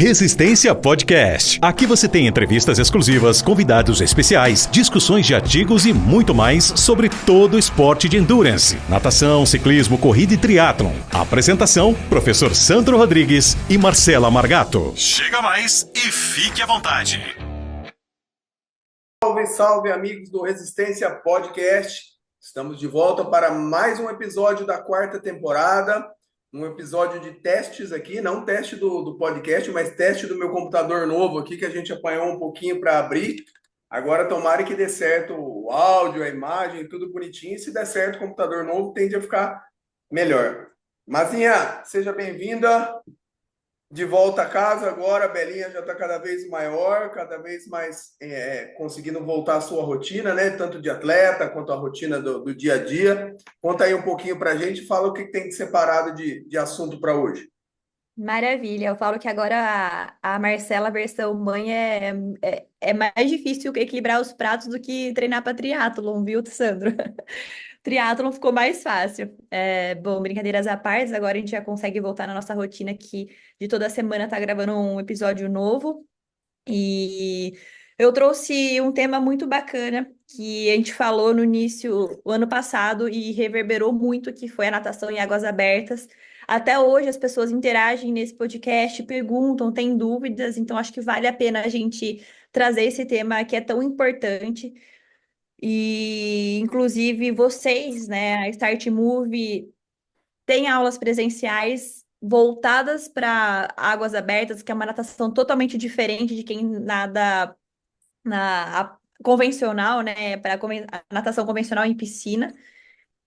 Resistência Podcast. Aqui você tem entrevistas exclusivas, convidados especiais, discussões de artigos e muito mais sobre todo o esporte de endurance, natação, ciclismo, corrida e triatlon. Apresentação, professor Sandro Rodrigues e Marcela Margato. Chega mais e fique à vontade. Salve, salve, amigos do Resistência Podcast. Estamos de volta para mais um episódio da quarta temporada. Um episódio de testes aqui, não teste do podcast, mas teste do meu computador novo aqui, que a gente apanhou um pouquinho para abrir. Agora, tomara que dê certo o áudio, a imagem, tudo bonitinho. E se der certo o computador novo, tende a ficar melhor. Mazinha, seja bem-vinda. De volta a casa agora, a Belinha já está cada vez maior, cada vez mais conseguindo voltar à sua rotina, né? Tanto de atleta quanto a rotina do dia a dia. Conta aí um pouquinho para a gente, fala o que tem de separado de assunto para hoje. Maravilha, eu falo que agora a Marcela versão mãe é mais difícil equilibrar os pratos do que treinar para triatlon, viu, Sandro? Triatlon ficou mais fácil. Bom, brincadeiras à parte, agora a gente já consegue voltar na nossa rotina aqui de toda semana tá gravando um episódio novo. E eu trouxe um tema muito bacana que a gente falou no início, o ano passado, e reverberou muito, que foi a natação em águas abertas. Até hoje as pessoas interagem nesse podcast, perguntam, têm dúvidas, então acho que vale a pena a gente trazer esse tema que é tão importante. E, inclusive, vocês, né, a Start Move, tem aulas presenciais voltadas para águas abertas, que é uma natação totalmente diferente de quem nada convencional, né, para a natação convencional em piscina.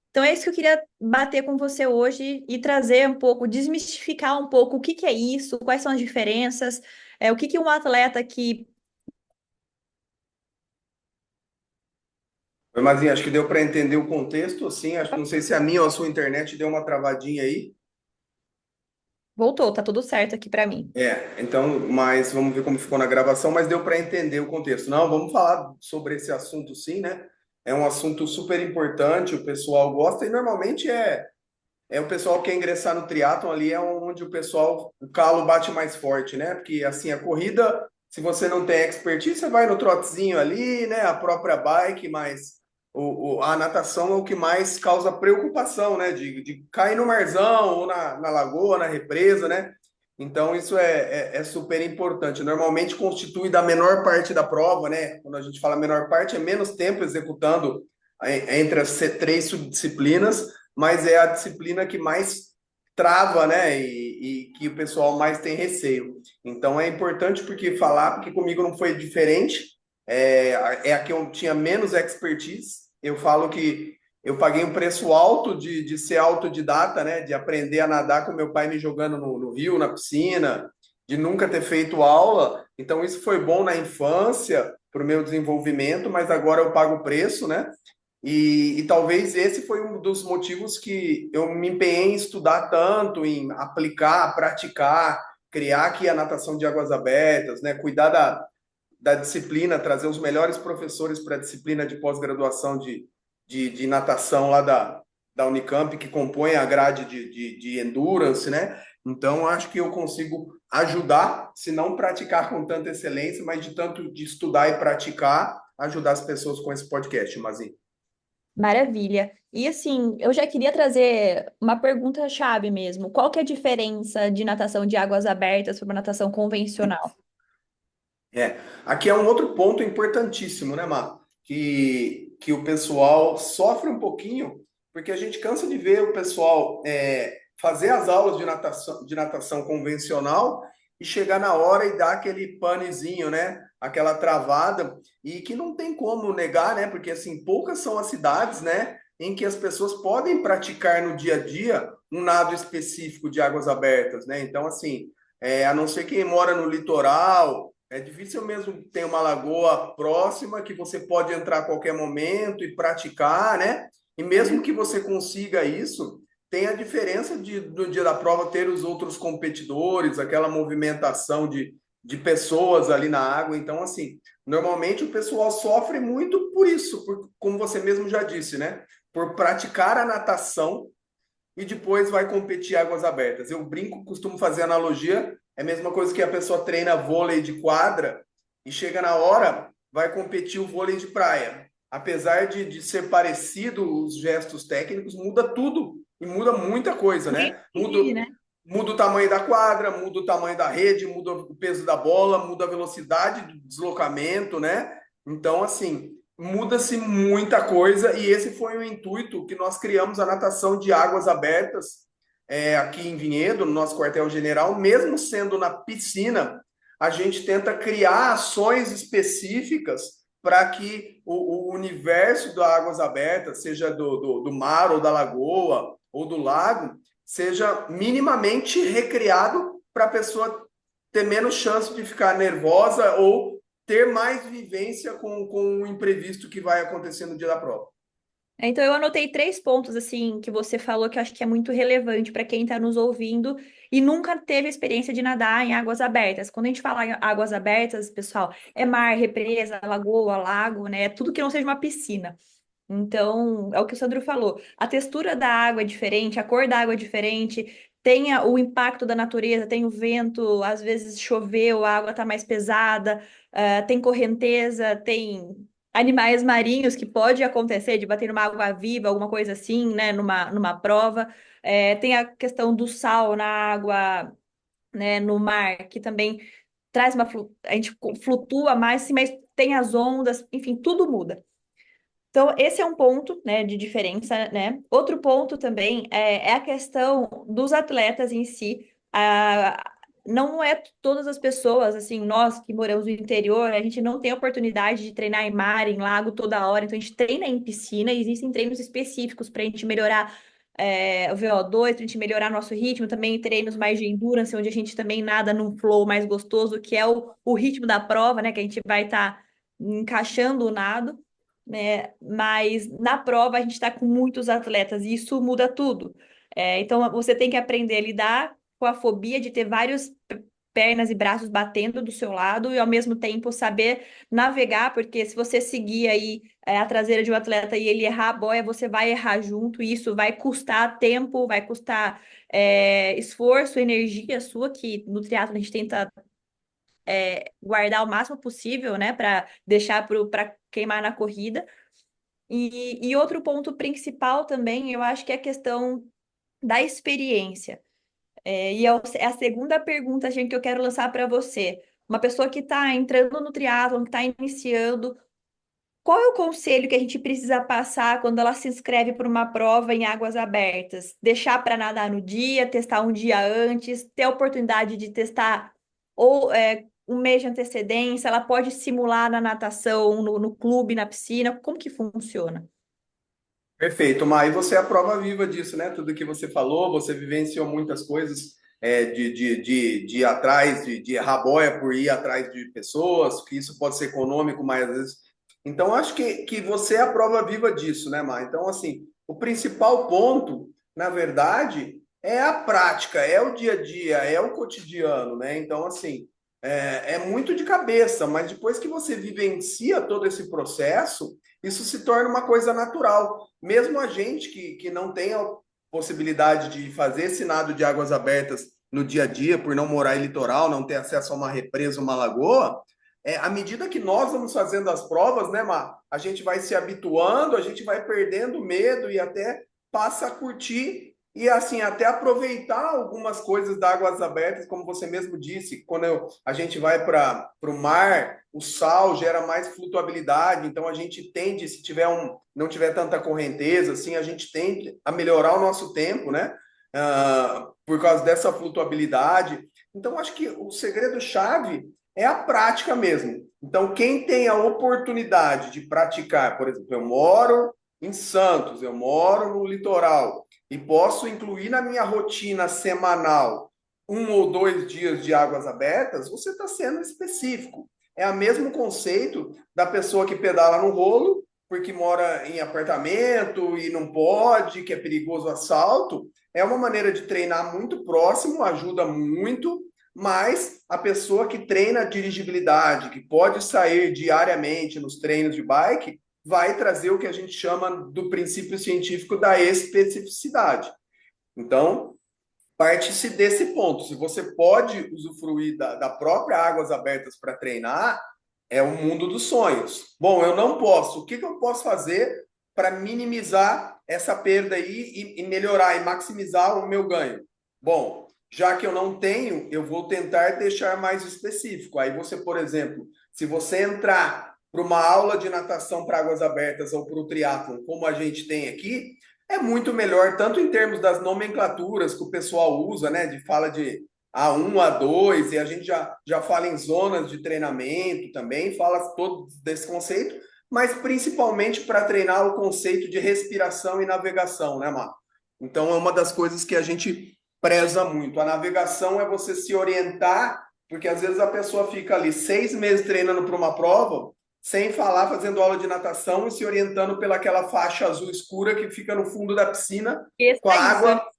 Então, é isso que eu queria bater com você hoje e trazer um pouco, desmistificar um pouco o que que é isso, quais são as diferenças, o que que um atleta que... Oi, Mazinha, acho que deu para entender o contexto, assim, não sei se a minha ou a sua internet deu uma travadinha aí. Voltou, tá tudo certo aqui para mim. Então, mas vamos ver como ficou na gravação, mas deu para entender o contexto. Não, vamos falar sobre esse assunto sim, né? É um assunto super importante, o pessoal gosta e normalmente o pessoal que quer ingressar no triatlon ali é onde o calo bate mais forte, né? Porque assim, a corrida, se você não tem expertise, você vai no trotezinho ali, né? A própria bike, mas a natação é o que mais causa preocupação, né? De cair no marzão ou na lagoa, na represa, né? Então isso é super importante. Normalmente constitui da menor parte da prova, né? Quando a gente fala menor parte, é menos tempo executando entre as três subdisciplinas, mas é a disciplina que mais trava, né? E que o pessoal mais tem receio. Então é importante porque comigo não foi diferente. É a que eu tinha menos expertise. Eu falo que eu paguei um preço alto de ser autodidata, né? De aprender a nadar com meu pai me jogando no rio, na piscina, de nunca ter feito aula. Então isso foi bom na infância para o meu desenvolvimento, mas agora eu pago o preço, né? E talvez esse foi um dos motivos que eu me empenhei em estudar tanto, em aplicar, praticar, criar aqui a natação de águas abertas, né? Cuidar da disciplina, trazer os melhores professores para a disciplina de pós-graduação de natação lá da Unicamp, que compõe a grade de endurance, né? Então, acho que eu consigo ajudar, se não praticar com tanta excelência, mas de tanto de estudar e praticar, ajudar as pessoas com esse podcast, Mazinho. Maravilha. E assim, eu já queria trazer uma pergunta-chave mesmo. Qual que é a diferença de natação de águas abertas para uma natação convencional? Aqui é um outro ponto importantíssimo, né, Má? Que o pessoal sofre um pouquinho, porque a gente cansa de ver o pessoal fazer as aulas de natação convencional e chegar na hora e dar aquele panezinho, né? Aquela travada, e que não tem como negar, né? Porque assim, poucas são as cidades, né? Em que as pessoas podem praticar no dia a dia um nado específico de águas abertas, né? Então, assim, a não ser quem mora no litoral, é difícil mesmo ter uma lagoa próxima que você pode entrar a qualquer momento e praticar, né? E mesmo que você consiga isso, tem a diferença no dia da prova ter os outros competidores, aquela movimentação de pessoas ali na água. Então, assim, normalmente o pessoal sofre muito por isso, como você mesmo já disse, né? Por praticar a natação e depois vai competir águas abertas. Eu brinco, costumo fazer analogia É a mesma coisa que a pessoa treina vôlei de quadra e chega na hora, vai competir o vôlei de praia. Apesar de ser parecido os gestos técnicos, muda tudo e muda muita coisa, Nem né? entendi, né? Muda o tamanho da quadra, muda o tamanho da rede, muda o peso da bola, muda a velocidade do deslocamento, né? Então, assim, muda-se muita coisa e esse foi o intuito que nós criamos a natação de águas abertas aqui em Vinhedo, no nosso quartel-general, mesmo sendo na piscina, a gente tenta criar ações específicas para que o universo das águas abertas, seja do mar ou da lagoa ou do lago, seja minimamente recriado para a pessoa ter menos chance de ficar nervosa ou ter mais vivência com o imprevisto que vai acontecer no dia da prova. Então, eu anotei 3 pontos, assim, que você falou que eu acho que é muito relevante para quem está nos ouvindo e nunca teve a experiência de nadar em águas abertas. Quando a gente fala em águas abertas, pessoal, é mar, represa, lagoa, lago, né? Tudo que não seja uma piscina. Então, é o que o Sandro falou. A textura da água é diferente, a cor da água é diferente, tem o impacto da natureza, tem o vento, às vezes choveu, a água está mais pesada, tem correnteza, tem animais marinhos que pode acontecer de bater numa água viva, alguma coisa assim, né, numa prova. Tem a questão do sal na água, né, no mar, que também traz a gente flutua mais, sim, mas tem as ondas, enfim, tudo muda. Então, esse é um ponto, né, de diferença, né? Outro ponto também é a questão dos atletas em si. Não é todas as pessoas, assim, nós que moramos no interior, a gente não tem a oportunidade de treinar em mar, em lago toda hora, então a gente treina em piscina, e existem treinos específicos para a gente melhorar o VO2, para a gente melhorar nosso ritmo, também treinos mais de endurance, onde a gente também nada num flow mais gostoso, que é o ritmo da prova, né, que a gente vai estar encaixando o nado, né? Mas na prova a gente está com muitos atletas e isso muda tudo. Então você tem que aprender a lidar com a fobia de ter vários pernas e braços batendo do seu lado e ao mesmo tempo saber navegar, porque se você seguir aí a traseira de um atleta e ele errar a boia, você vai errar junto e isso vai custar tempo, vai custar esforço, energia sua, que no triatlo a gente tenta guardar o máximo possível, né, para deixar para queimar na corrida. E outro ponto principal também, eu acho que é a questão da experiência. É a segunda pergunta, gente, que eu quero lançar para você. Uma pessoa que está entrando no triatlon, que está iniciando, qual é o conselho que a gente precisa passar quando ela se inscreve para uma prova em águas abertas? Deixar para nadar no dia, testar um dia antes, ter a oportunidade de testar ou um mês de antecedência, ela pode simular na natação, no clube, na piscina, como que funciona? Perfeito, Mai, você é a prova viva disso, né? Tudo que você falou, você vivenciou muitas coisas de ir atrás, de errar boia por ir atrás de pessoas, que isso pode ser econômico, mas às vezes. Então, acho que você é a prova viva disso, né, Mai? Então, assim, o principal ponto, na verdade, é a prática, é o dia a dia, é o cotidiano, né? Então, assim, é muito de cabeça, mas depois que você vivencia todo esse processo, isso se torna uma coisa natural. Mesmo a gente que não tem a possibilidade de fazer esse nado de águas abertas no dia a dia, por não morar em litoral, não ter acesso a uma represa, uma lagoa, à medida que nós vamos fazendo as provas, né, Mar, a gente vai se habituando, a gente vai perdendo medo e até passa a curtir e assim até aproveitar algumas coisas da águas abertas, como você mesmo disse, quando a gente vai para o mar, o sal gera mais flutuabilidade, então a gente tende, se não tiver tanta correnteza, assim, a gente tende a melhorar o nosso tempo, né? Por causa dessa flutuabilidade. Então, acho que o segredo-chave é a prática mesmo. Então, quem tem a oportunidade de praticar, por exemplo, eu moro em Santos, eu moro no litoral e posso incluir na minha rotina semanal 1 ou 2 dias de águas abertas, você está sendo específico. É o mesmo conceito da pessoa que pedala no rolo, porque mora em apartamento e não pode, que é perigoso o assalto. É uma maneira de treinar muito próximo, ajuda muito, mas a pessoa que treina dirigibilidade, que pode sair diariamente nos treinos de bike, vai trazer o que a gente chama do princípio científico da especificidade. Então, parte-se desse ponto. Se você pode usufruir da própria Águas Abertas para treinar, é o mundo dos sonhos. Bom, eu não posso. O que eu posso fazer para minimizar essa perda aí e melhorar e maximizar o meu ganho? Bom, já que eu não tenho, eu vou tentar deixar mais específico. Aí você, por exemplo, se você entrar para uma aula de natação para águas abertas ou para o triatlon, como a gente tem aqui, é muito melhor, tanto em termos das nomenclaturas que o pessoal usa, né? De fala de A1, A2, e a gente já fala em zonas de treinamento também, fala todo desse conceito, mas principalmente para treinar o conceito de respiração e navegação, né, Marco? Então é uma das coisas que a gente preza muito. A navegação é você se orientar, porque às vezes a pessoa fica ali 6 meses treinando para uma prova, sem falar, fazendo aula de natação e se orientando pelaquela faixa azul escura que fica no fundo da piscina com a Esqueça isso, né? água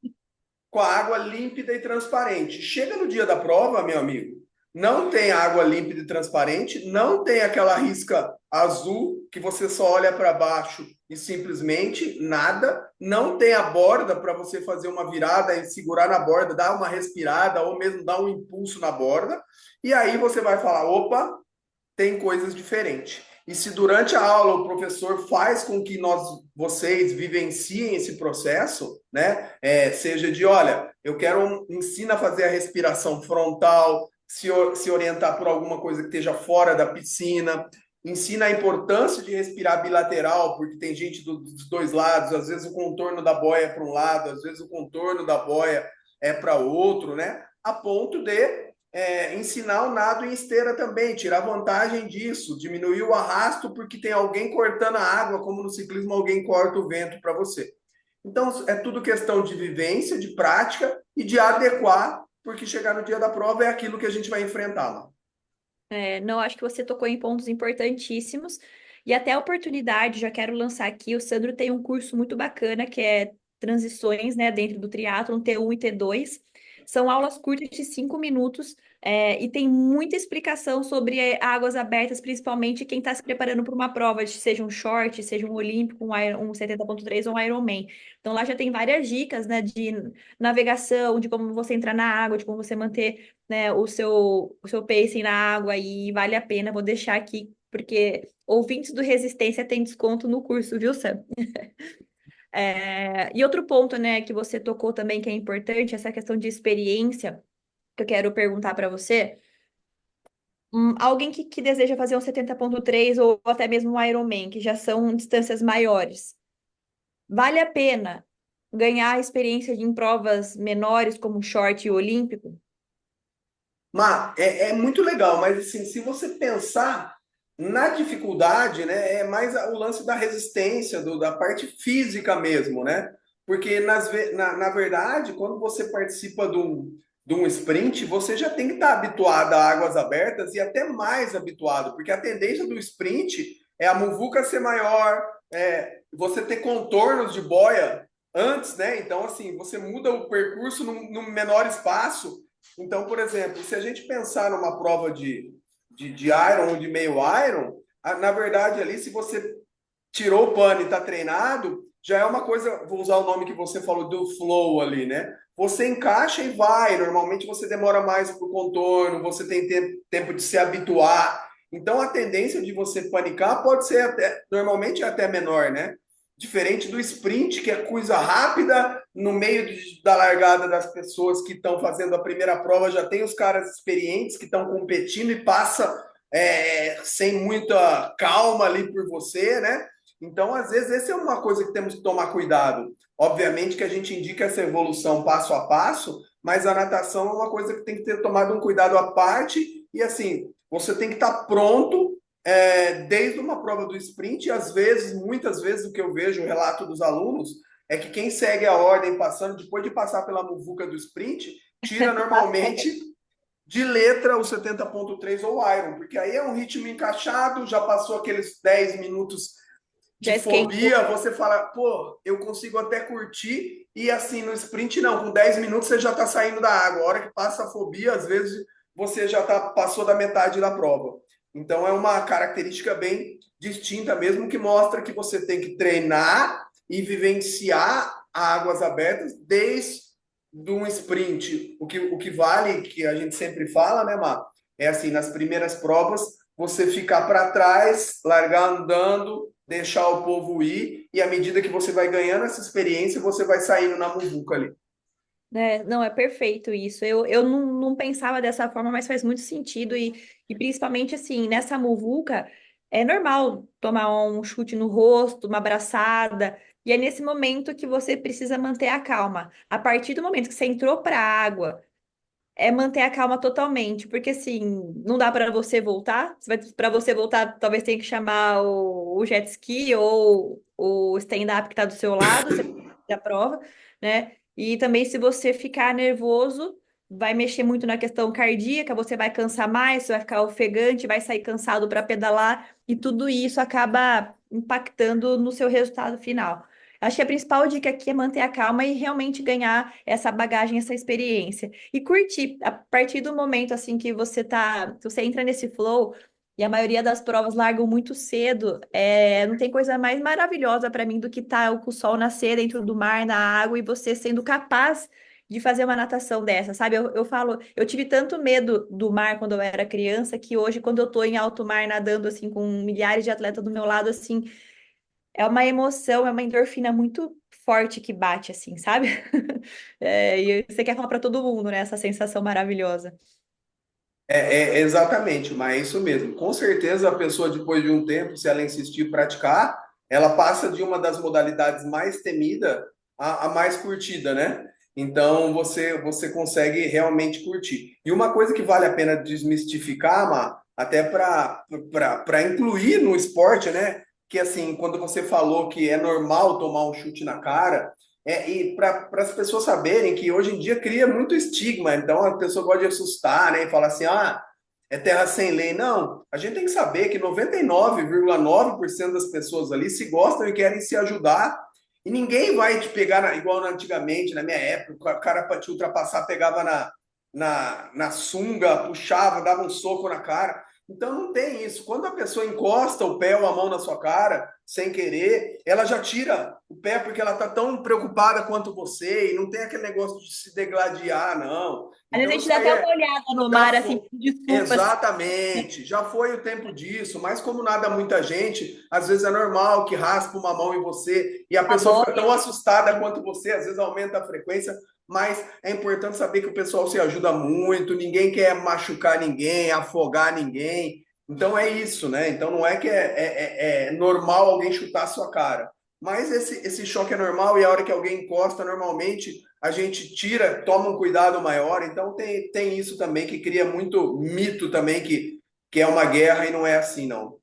com a água límpida e transparente. Chega no dia da prova, meu amigo, não tem água límpida e transparente, não tem aquela risca azul que você só olha para baixo e simplesmente nada, não tem a borda para você fazer uma virada e segurar na borda, dar uma respirada ou mesmo dar um impulso na borda, e aí você vai falar, opa, tem coisas diferentes. E se durante a aula o professor faz com que vocês vivenciem esse processo, né? Seja de, olha, eu quero ensina a fazer a respiração frontal, se orientar por alguma coisa que esteja fora da piscina, ensina a importância de respirar bilateral, porque tem gente dos dois lados, às vezes o contorno da boia é para um lado, às vezes o contorno da boia é para outro, né? A ponto de ensinar o nado em esteira também, tirar vantagem disso, diminuir o arrasto porque tem alguém cortando a água, como no ciclismo alguém corta o vento para você. Então, é tudo questão de vivência, de prática e de adequar, porque chegar no dia da prova é aquilo que a gente vai enfrentar lá. Não, acho que você tocou em pontos importantíssimos. E até a oportunidade, já quero lançar aqui, o Sandro tem um curso muito bacana que é transições, né, dentro do triatlon, T1 e T2. São aulas curtas de 5 minutos, e tem muita explicação sobre águas abertas, principalmente quem está se preparando para uma prova, seja um short, seja um olímpico, um 70.3 ou um Ironman. Então lá já tem várias dicas, né, de navegação, de como você entrar na água, de como você manter, né, o seu pacing na água, e vale a pena. Vou deixar aqui, porque ouvintes do Resistência têm desconto no curso, viu, Sam? E outro ponto, né, que você tocou também, que é importante, essa questão de experiência, que eu quero perguntar para você. Alguém que deseja fazer um 70.3 ou até mesmo um Ironman, que já são distâncias maiores, vale a pena ganhar experiência em provas menores, como short e olímpico? Mas é muito legal, mas assim, se você pensar na dificuldade, né, é mais o lance da resistência, da parte física mesmo, né? Porque na verdade, quando você participa de um sprint, você já tem que estar habituado a águas abertas e até mais habituado, porque a tendência do sprint é a muvuca ser maior, você ter contornos de boia antes, né? Então, assim, você muda o percurso num menor espaço. Então, por exemplo, se a gente pensar numa prova de Iron ou de meio Iron, na verdade ali, se você tirou o pano e está treinado, já é uma coisa, vou usar o nome que você falou do flow ali, né? Você encaixa e vai, normalmente você demora mais para o contorno, você tem tempo de se habituar. Então a tendência de você panicar pode ser normalmente é até menor, né? Diferente do sprint, que é coisa rápida, no meio da largada das pessoas que estão fazendo a primeira prova, já tem os caras experientes que estão competindo e passa sem muita calma ali por você, né? Então, às vezes, essa é uma coisa que temos que tomar cuidado. Obviamente que a gente indica essa evolução passo a passo, mas a natação é uma coisa que tem que ter tomado um cuidado à parte e, assim, você tem que estar pronto desde uma prova do sprint, e às vezes, muitas vezes, o que eu vejo, o relato dos alunos, é que quem segue a ordem passando, depois de passar pela muvuca do sprint, tira normalmente de letra o 70.3 ou Iron, porque aí é um ritmo encaixado, já passou aqueles 10 minutos de Já esquentou. fobia, você fala, pô, eu consigo até curtir, e assim, no sprint não, com 10 minutos você já está saindo da água, a hora que passa a fobia, às vezes você já passou da metade da prova. Então é uma característica bem distinta mesmo, que mostra que você tem que treinar e vivenciar águas abertas desde de um sprint, o que vale, que a gente sempre fala, né, Mar? É assim, nas primeiras provas, você ficar para trás, largar andando, deixar o povo ir, e à medida que você vai ganhando essa experiência, você vai saindo na muvuca ali. É, não, é perfeito isso. Eu não pensava dessa forma, mas faz muito sentido. E principalmente assim, nessa muvuca, é normal tomar um chute no rosto, uma abraçada. E é nesse momento que você precisa manter a calma. A partir do momento que você entrou para a água, é manter a calma totalmente. Porque assim, não dá para você voltar. Para você voltar, talvez tenha que chamar o jet ski ou o stand-up que está do seu lado, você da prova, né? E também, se você ficar nervoso, vai mexer muito na questão cardíaca, você vai cansar mais, você vai ficar ofegante, vai sair cansado para pedalar, e tudo isso acaba impactando no seu resultado final. Acho que a principal dica aqui é manter a calma e realmente ganhar essa bagagem, essa experiência. E curtir, a partir do momento assim que você entra nesse flow, e a maioria das provas largam muito cedo. Não tem coisa mais maravilhosa para mim do que estar com o sol nascer dentro do mar, na água, e você sendo capaz de fazer uma natação dessa, sabe? Eu falo, eu tive tanto medo do mar quando eu era criança, que hoje, quando eu tô em alto mar nadando assim com milhares de atletas do meu lado, assim, é uma emoção, é uma endorfina muito forte que bate, assim, sabe? E você quer falar para todo mundo, né? Essa sensação maravilhosa. Exatamente, mas é isso mesmo. Com certeza a pessoa, depois de um tempo, se ela insistir em praticar, ela passa de uma das modalidades mais temida à mais curtida, né? Então você consegue realmente curtir. E uma coisa que vale a pena desmistificar, Má, até para incluir no esporte, né? Que assim, quando você falou que é normal tomar um chute na cara, e para as pessoas saberem que hoje em dia cria muito estigma, então a pessoa gosta de assustar, né? E falar assim, é terra sem lei. Não, a gente tem que saber que 99,9% das pessoas ali se gostam e querem se ajudar, e ninguém vai te pegar igual antigamente, na minha época, o cara para te ultrapassar pegava na sunga, puxava, dava um soco na cara. Então não tem isso. Quando a pessoa encosta o pé ou a mão na sua cara, sem querer, ela já tira o pé porque ela está tão preocupada quanto você e não tem aquele negócio de se degladiar, não. Às vezes a Então gente isso dá aí até uma olhada no já mar, assim, foi. desculpa, assim, Exatamente, já foi o tempo disso, mas como nada muita gente, às vezes é normal que raspa uma mão em você e a a pessoa fica boia. tão assustada quanto você, às vezes aumenta a frequência, mas é importante saber que o pessoal se ajuda muito, ninguém quer machucar ninguém, afogar ninguém. Então é isso, né? Então não é que é normal alguém chutar a sua cara. Mas esse choque é normal e a hora que alguém encosta, normalmente a gente tira, toma um cuidado maior. Então tem isso também que cria muito mito também, que é uma guerra e não é assim, não.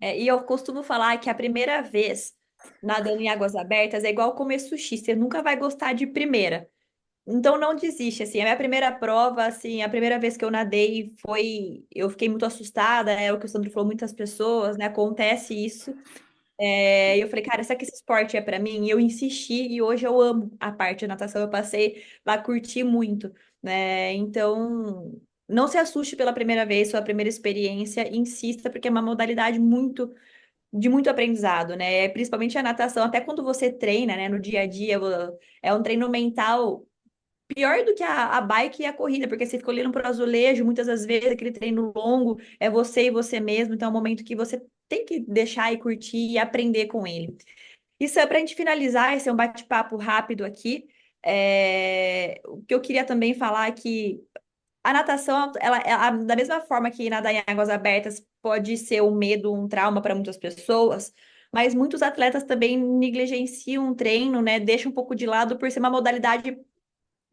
E eu costumo falar que a primeira vez nadando em águas abertas é igual comer sushi, você nunca vai gostar de primeira. Então não desiste, assim, a minha primeira prova, assim, a primeira vez que eu nadei eu fiquei muito assustada, é o que o Sandro falou, muitas pessoas, né, acontece isso. E eu falei, cara, será que esse esporte é pra mim? E eu insisti e hoje eu amo a parte de natação. Eu passei lá, curti muito, né? Então, não se assuste pela primeira vez, sua primeira experiência, insista, porque é uma modalidade de muito aprendizado, né? Principalmente a natação, até quando você treina, né, no dia a dia, é um treino mental pior do que a bike e a corrida, porque você fica olhando para o azulejo, muitas das vezes aquele treino longo é você e você mesmo, então é um momento que você tem que deixar e curtir e aprender com ele. Isso é para a gente finalizar, esse é um bate-papo rápido aqui. O que eu queria também falar é que a natação, da mesma forma que nadar em águas abertas pode ser um medo, um trauma para muitas pessoas, mas muitos atletas também negligenciam o treino, né? Deixam um pouco de lado por ser uma modalidade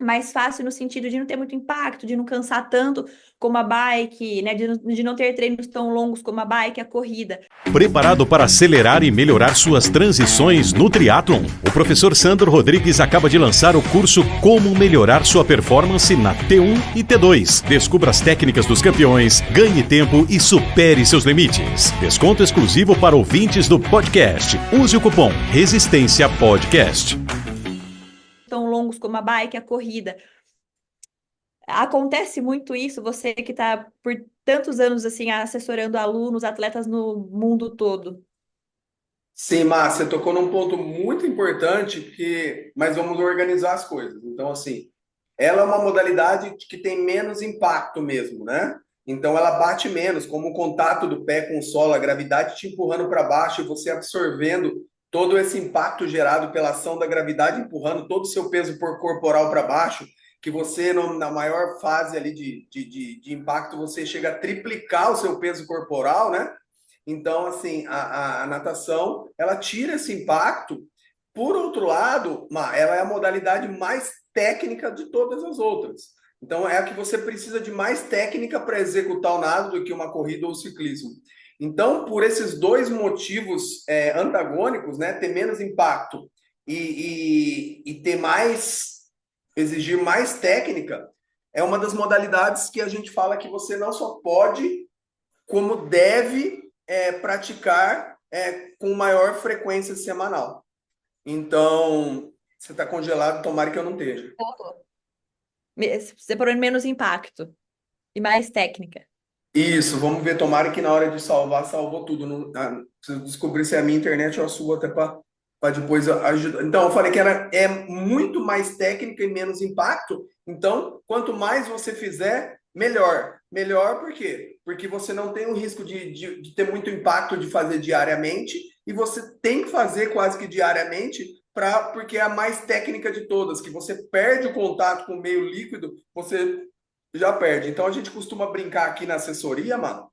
mais fácil no sentido de não ter muito impacto, de não cansar tanto como a bike, né? De não ter treinos tão longos como a bike, a corrida. Preparado para acelerar e melhorar suas transições no triatlon? O professor Sandro Rodrigues acaba de lançar o curso Como Melhorar Sua Performance na T1 e T2. Descubra as técnicas dos campeões, ganhe tempo e supere seus limites. Desconto exclusivo para ouvintes do podcast. Use o cupom Resistência Podcast. Tão longos como a bike, a corrida. Acontece muito isso, você que está por tantos anos assim assessorando alunos, atletas no mundo todo. Sim, Márcia, você tocou num ponto muito importante mas vamos organizar as coisas. Então, assim, ela é uma modalidade que tem menos impacto mesmo, né? Então ela bate menos, como o contato do pé com o solo, a gravidade te empurrando para baixo e você absorvendo todo esse impacto gerado pela ação da gravidade, empurrando todo o seu peso corporal para baixo, que você, na maior fase ali de impacto, você chega a triplicar o seu peso corporal, né? Então, assim, a natação, ela tira esse impacto. Por outro lado, ela é a modalidade mais técnica de todas as outras. Então, é a que você precisa de mais técnica para executar o nado do que uma corrida ou ciclismo. Então, por esses dois motivos antagônicos, né, ter menos impacto e ter mais, exigir mais técnica, é uma das modalidades que a gente fala que você não só pode, como deve praticar com maior frequência semanal. Então, você está congelado, tomara que eu não esteja. Você por menos impacto e mais técnica. Isso, vamos ver, tomara que na hora de salvar, salvou tudo. Preciso descobrir se é a minha internet ou a sua, até para depois ajudar. Então, eu falei que ela é muito mais técnica e menos impacto. Então, quanto mais você fizer, melhor. Melhor por quê? Porque você não tem o risco de ter muito impacto de fazer diariamente, e você tem que fazer quase que diariamente, porque é a mais técnica de todas, que você perde o contato com o meio líquido, você já perde. Então, a gente costuma brincar aqui na assessoria, mano,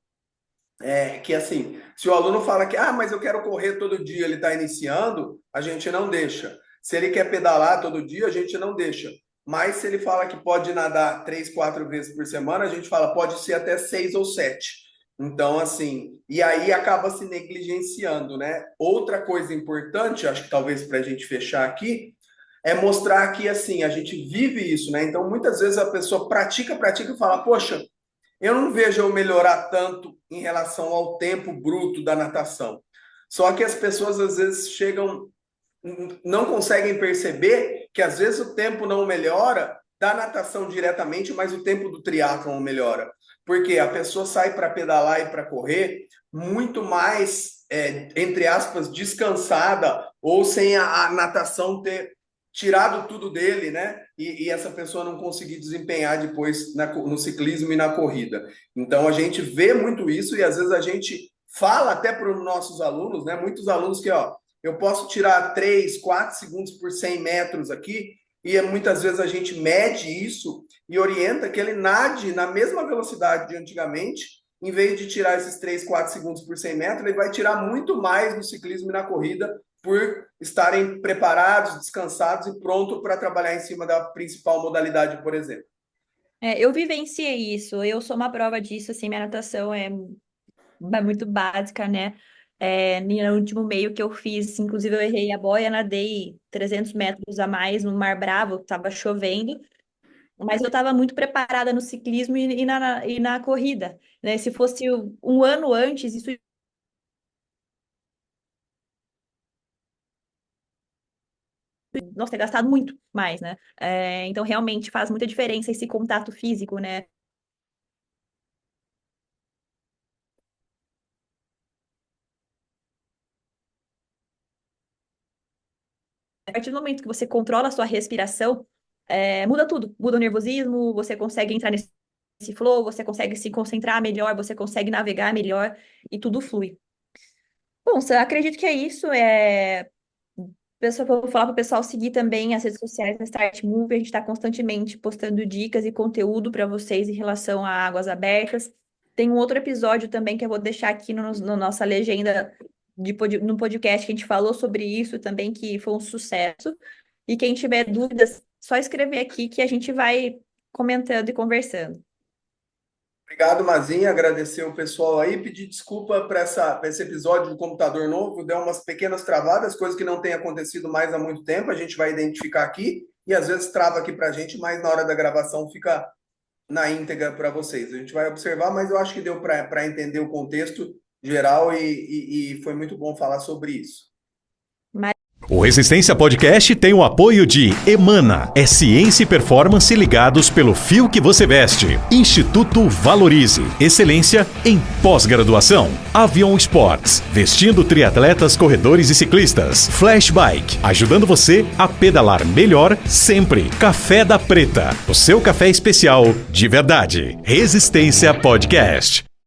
que assim, se o aluno fala que, mas eu quero correr todo dia, ele está iniciando, a gente não deixa. Se ele quer pedalar todo dia, a gente não deixa. Mas se ele fala que pode nadar 3, 4 vezes por semana, a gente fala, pode ser até 6 ou 7. Então, assim, e aí acaba se negligenciando, né? Outra coisa importante, acho que talvez para a gente fechar aqui, é mostrar que, assim, a gente vive isso, né? Então, muitas vezes a pessoa pratica e fala, poxa, eu não vejo eu melhorar tanto em relação ao tempo bruto da natação. Só que as pessoas, às vezes, não conseguem perceber que, às vezes, o tempo não melhora da natação diretamente, mas o tempo do triatlon melhora. Porque a pessoa sai para pedalar e para correr muito mais, entre aspas, descansada, ou sem a natação ter tirado tudo dele, né? E essa pessoa não conseguir desempenhar depois no ciclismo e na corrida. Então, a gente vê muito isso e, às vezes, a gente fala até para os nossos alunos, né? Muitos alunos que, eu posso tirar 3, 4 segundos por 100 metros aqui, e muitas vezes a gente mede isso e orienta que ele nade na mesma velocidade de antigamente. Em vez de tirar esses 3, 4 segundos por 100 metros, ele vai tirar muito mais no ciclismo e na corrida, por estarem preparados, descansados e prontos para trabalhar em cima da principal modalidade, por exemplo. Eu vivenciei isso, eu sou uma prova disso, assim, minha natação é muito básica, né? No último meio que eu fiz, inclusive eu errei a boia, nadei 300 metros a mais no Mar Bravo, estava chovendo, mas eu estava muito preparada no ciclismo e na corrida, né? Se fosse um ano antes, isso nossa, ter gastado muito mais, né? Então, realmente faz muita diferença esse contato físico, né? A partir do momento que você controla a sua respiração, muda tudo. Muda o nervosismo, você consegue entrar nesse flow, você consegue se concentrar melhor, você consegue navegar melhor e tudo flui. Bom, eu acredito que é isso. Vou falar para o pessoal seguir também as redes sociais da Start Move. A gente está constantemente postando dicas e conteúdo para vocês em relação a águas abertas. Tem um outro episódio também que eu vou deixar aqui no nossa legenda no podcast que a gente falou sobre isso também, que foi um sucesso. E quem tiver dúvidas, só escrever aqui que a gente vai comentando e conversando. Obrigado, Mazinha. Agradecer o pessoal aí. Pedir desculpa para esse episódio do computador novo. Deu umas pequenas travadas, coisa que não tem acontecido mais há muito tempo. A gente vai identificar aqui e às vezes trava aqui para a gente, mas na hora da gravação fica na íntegra para vocês. A gente vai observar, mas eu acho que deu para entender o contexto geral e foi muito bom falar sobre isso. O Resistência Podcast tem o apoio de Emana, é ciência e performance ligados pelo fio que você veste. Instituto Valorize, excelência em pós-graduação. Avion Sports, vestindo triatletas, corredores e ciclistas. Flash Bike, ajudando você a pedalar melhor sempre. Café da Preta, o seu café especial de verdade. Resistência Podcast.